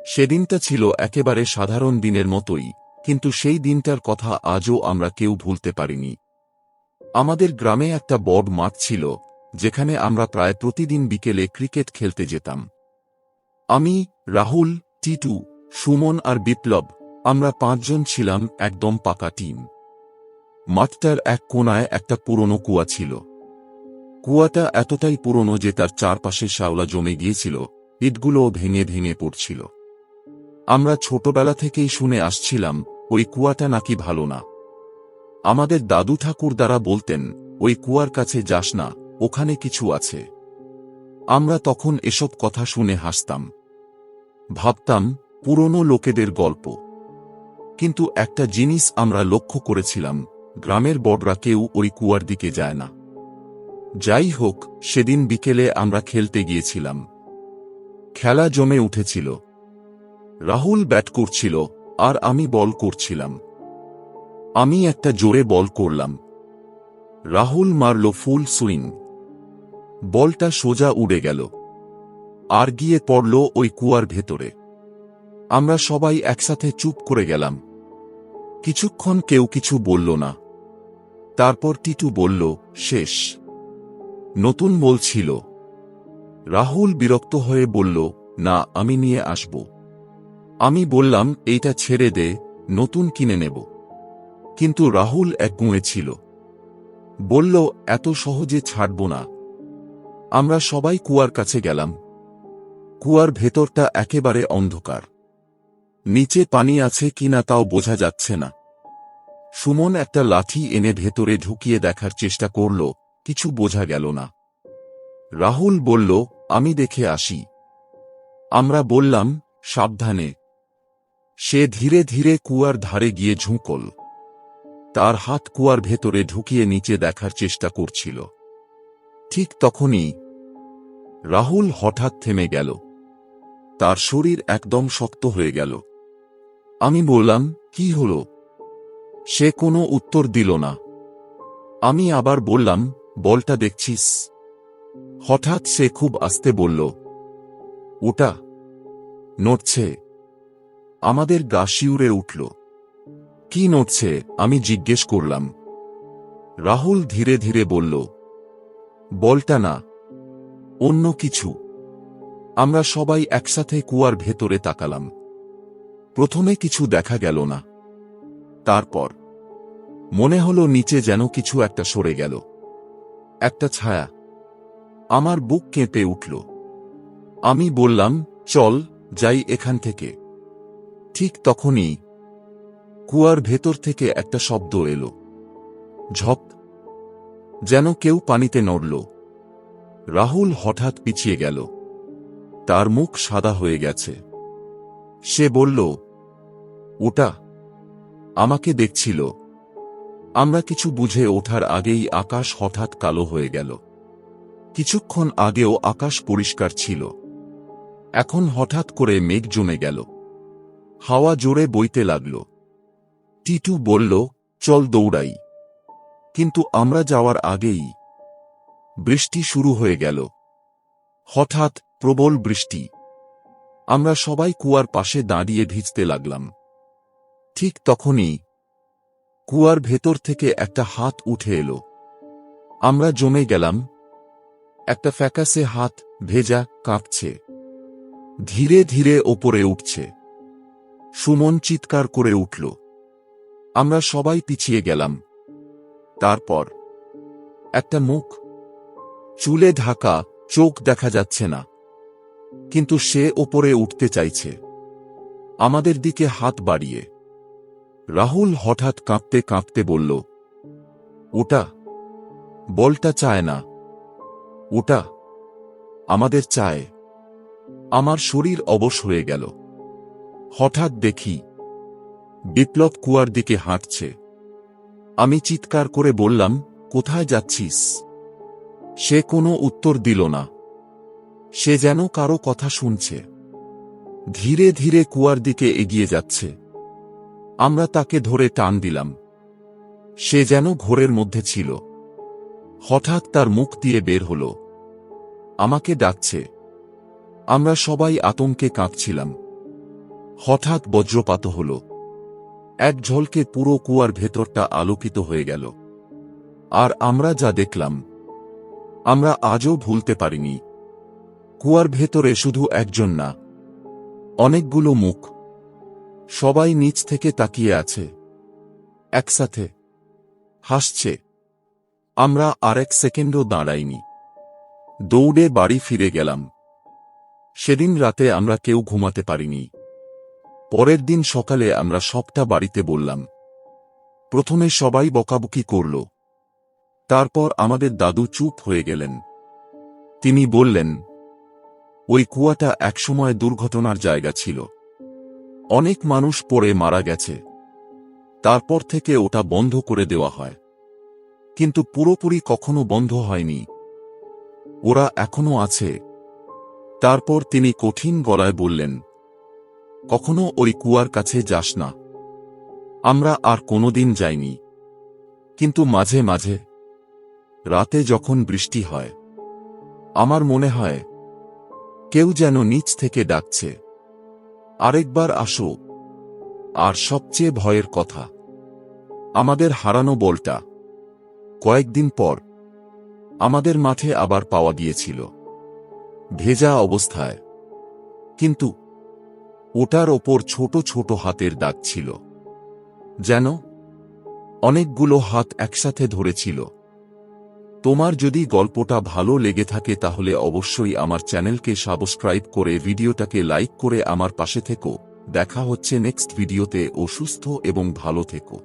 সেদিনটা ছিল একেবারে সাধারণ দিনের মতোই, কিন্তু সেই দিনটার কথা আজও আমরা কেউ ভুলতে পারিনি। আমাদের গ্রামে একটা বড় মাঠ ছিল, যেখানে আমরা প্রায় প্রতিদিন বিকেলে ক্রিকেট খেলতে যেতাম। আমি, রাহুল, টিটু, সুমন আর বিপ্লব, আমরা 5 জন ছিলাম একদম পাকা টিম। মাঠটার এক কোণায় একটা পুরনো কুয়া ছিল। কুয়াটা এতটাই পুরনো যে তার চারপাশে শ্যাওলা জমে গিয়েছিল, ইটগুলোও ভেঙে ভেঙে পড়ছিল। আমরা ছোটবেলা থেকেই শুনে আসছিলাম ওই কুয়াটা নাকি ভালো না। আমাদের দাদু ঠাকুরদারা বলতেন, ওই কুয়ার কাছে যাস না, ওখানে কিছু আছে। আমরা তখন এসব কথা শুনে হাসতাম, ভাবতাম পুরনো লোকেদের গল্প। কিন্তু একটা জিনিস আমরা লক্ষ্য করেছিলাম, গ্রামের বড়রা কেউ ওই কুয়ার দিকে যায় না। যাই হোক, সেদিন বিকেলে আমরা খেলতে গিয়েছিলাম। খেলা জমে উঠেছিল। রাহুল ব্যাট করছিল আর আমি বল করছিলাম। আমি একটা জোরে বল করলাম। রাহুল মারল ফুল সুইং। বলটা সোজা উড়ে গেল আর গিয়ে পড়ল ওই কুয়ার ভেতরে। আমরা সবাই একসাথে চুপ করে গেলাম। কিছুক্ষণ কেউ কিছু বলল না। তারপর টিটু বলল, শেষ। নতুন বল ছিল। রাহুল বিরক্ত হয়ে বলল, না, আমি নিয়ে আসব। আমি বললাম, এইটা ছেড়ে দে, নতুন কিনে নেব। কিন্তু রাহুল একগুঁয়ে ছিল। বলল, এত সহজে ছাড়ব না। আমরা সবাই কুয়ার কাছে গেলাম। কুয়ার ভেতরটা একেবারে অন্ধকার। নিচে পানি আছে কিনা তাও বোঝা যাচ্ছে না। সুমন একটা লাঠি এনে ভেতরে ঢুকিয়ে দেখার চেষ্টা করল, কিছু বোঝা গেল না। রাহুল বলল, আমি দেখে আসি। আমরা বললাম, সাবধানে। সে ধীরে ধীরে কুয়ার ধারে গিয়ে ঝুঁকল। তার হাত কুয়ার ভেতরে ঢুকিয়ে নিচে দেখার চেষ্টা করছিল। ঠিক তখনই রাহুল হঠাৎ থেমে গেল। তার শরীর একদম শক্ত হয়ে গেল। আমি বললাম, কি হলো? সে কোনো উত্তর দিল না। আমি আবার বললাম, বলটা দেখছিস? হঠাৎ সে খুব আস্তে বলল, ওটা নড়ছে। আমাদের গা শিউরে উঠল। কি নড়ছে? আমি জিজ্ঞেস করলাম। রাহুল ধীরে ধীরে বলল, বলটা না, অন্য কিছু। আমরা সবাই একসাথে কুয়ার ভেতরে তাকালাম। প্রথমে কিছু দেখা গেল না। তারপর মনে হলো নিচে যেন কিছু একটা সরে গেল, একটা ছায়া। আমার বুক কেঁপে উঠল। আমি বললাম, চল যাই এখান থেকে। ঠিক তখনই কুয়ার ভেতর থেকে একটা শব্দ এলো, ঝপ, যেন কেউ পানিতে নড়ল। রাহুল হঠাৎ পিছিয়ে গেল। তার মুখ সাদা হয়ে গেছে। সে বলল, ওটা আমাকে দেখছিল। আমরা কিছু বুঝে ওঠার আগেই আকাশ হঠাৎ কালো হয়ে গেল। কিছুক্ষণ আগেও আকাশ পরিষ্কার ছিল, এখন হঠাৎ করে মেঘ জমে গেল। হাওয়া জোরে বইতে লাগল। টিটু বলল, চল দৌড়াই। কিন্তু আমরা যাওয়ার আগেই বৃষ্টি শুরু হয়ে গেল। হঠাৎ প্রবল বৃষ্টি। আমরা সবাই কুয়ার পাশে দাঁড়িয়ে ভিজতে লাগলাম। ঠিক তখনই কুয়ার ভেতর থেকে একটা হাত উঠে এলো। আমরা জমে গেলাম। একটা ফ্যাকাশে হাত, ভেজা, কাঁপছে। ধীরে ধীরে ওপরে উঠছে। সুমন চিৎকার করে উঠল। আমরা সবাই পিছিয়ে গেলাম। তারপর একটা মুখ, চুলে ঢাকা, চোখ দেখা যাচ্ছে না, কিন্তু সে ওপরে উঠতে চাইছে, আমাদের দিকে হাত বাড়িয়ে। রাহুল হঠাৎ কাঁপতে কাঁপতে বলল, ওটা বলটা চায় না, ওটা আমাদের চায়। আমার শরীর অবশ হয়ে গেল। হঠাৎ দেখি বিপ্লব কুয়ার দিকে হাঁটছে। আমি চিৎকার করে বললাম, কোথায় যাচ্ছিস? সে কোনো উত্তর দিল না। সে যেন কারো কথা শুনছে। ধীরে ধীরে কুয়ার দিকে এগিয়ে যাচ্ছে। আমরা তাকে ধরে টান দিলাম। সে যেন ঘোরের মধ্যে ছিল। হঠাৎ তার মুখ দিয়ে বের হল, আমাকে ডাকছে। আমরা সবাই আতঙ্কে কাঁপছিলাম। হঠাৎ বজ্রপাত হল। এক ঝলকে পুরো কুয়ার ভেতরটা আলোকিত হয়ে গেল। আর আমরা যা দেখলাম, আমরা আজও ভুলতে পারিনি। কুয়ার ভেতরে শুধু একজন না, অনেকগুলো মুখ। সবাই নিচ থেকে তাকিয়ে আছে, একসাথে হাসছে। আমরা আরেক সেকেন্ডও দাঁড়াইনি, দৌড়ে বাড়ি ফিরে গেলাম। সেদিন রাতে আমরা কেউ ঘুমাতে পারিনি। পরের দিন সকালে আমরা সবটা বাড়িতে বললাম। প্রথমে সবাই বকাবকি করল, তারপর আমাদের দাদু চুপ হয়ে গেলেন। তিনি বললেন, ওই কুয়াটা একসময় দুর্ঘটনার জায়গা ছিল। অনেক মানুষ পড়ে মারা গেছে। তারপর থেকে ওটা বন্ধ করে দেওয়া হয়, কিন্তু পুরোপুরি কখনো বন্ধ হয়নি। ওরা এখনো আছে। তারপর তিনি কঠিন গলায় বললেন, কখনো ওই কুয়ার কাছে যাস না। আমরা আর কোনোদিন যাইনি, কিন্তু মাঝে মাঝে রাতে যখন বৃষ্টি হয়, আমার মনে হয় কেউ যেন নিচ থেকে ডাকছে, আরেকবার আসো। আর সবচেয়ে ভয়ের কথা, আমাদের হারানো বলটা কয়েকদিন পর আমাদের মাঠে আবার পাওয়া গিয়েছিল, ভেজা অবস্থায়। কিন্তু ওটার ওপর ছোট ছোট হাতের দাগ ছিল, যেন অনেকগুলো হাত একসাথে ধরেছিল। তোমার যদি গল্পটা ভালো লেগে থাকে তাহলে অবশ্যই আমার চ্যানেলকে সাবস্ক্রাইব করে ভিডিওটাকে লাইক করে আমার পাশে থেকো। দেখা হচ্ছে নেক্সট ভিডিওতে। ও সুস্থ এবং ভালো থেকো।